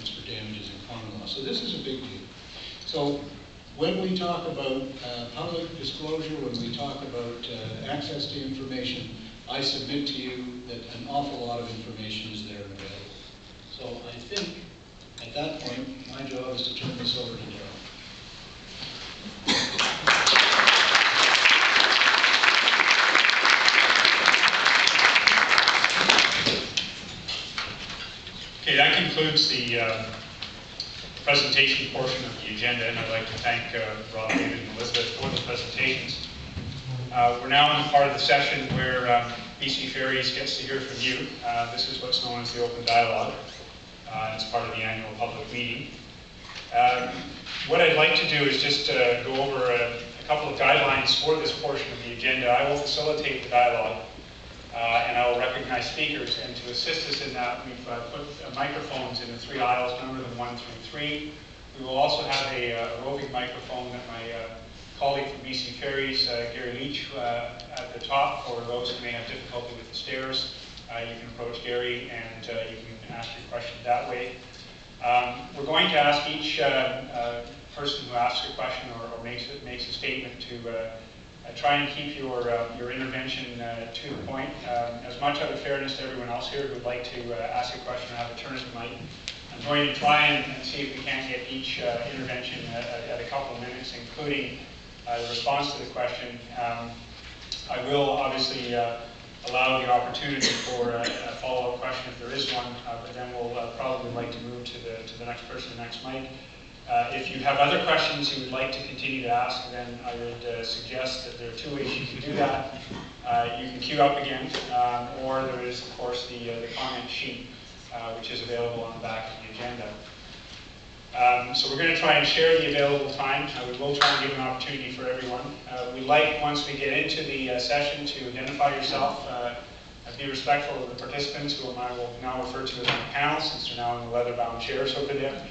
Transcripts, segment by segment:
punishments for damages in common law. So this is a big deal. So when we talk about public disclosure, when we talk about access to information, I submit to you that an awful lot of information is there and available. So I think at that point, my job is to turn this over to Darryl. Okay, that concludes the presentation portion of the agenda, and I'd like to thank Rob, David, and Elizabeth for the presentations. We're now in the part of the session where BC Ferries gets to hear from you. This is what's known as the open dialogue. It's part of the annual public meeting. What I'd like to do is just go over a couple of guidelines for this portion of the agenda. I will facilitate the dialogue, and I will recognize speakers. And to assist us in that, we've put microphones in the 3 aisles, number them 1 through 3. We will also have a roving microphone that my colleague from BC Ferries, Gary Leach, at the top. For those who may have difficulty with the stairs, you can approach Gary and you can ask your question that way. We're going to ask each person who asks a question or makes a statement to try and keep your intervention to the point. As much out of fairness to everyone else here who would like to ask a question or have a turn at the mic, I'm going to try and see if we can't get each intervention at a couple of minutes, including the response to the question. I will obviously allow the opportunity for a follow-up question if there is one, but then we'll probably like to move to the next person, the next mic. If you have other questions you would like to continue to ask, then I would suggest that there are 2 ways you can do that. You can queue up again, or there is, of course, the comment sheet, which is available on the back of the agenda. So we're going to try and share the available time. We will try and give an opportunity for everyone. We'd like, once we get into the session, to identify yourself. Be respectful of the participants, who I will now refer to as on the panel, since they're now in the leather-bound chairs over there.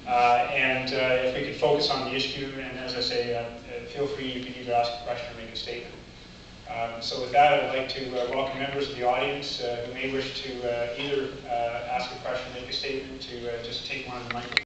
And if we could focus on the issue, and as I say, feel free, you can either ask a question or make a statement. So with that, I'd like to welcome members of the audience who may wish to either ask a question, make a statement, to just take one of the microphones.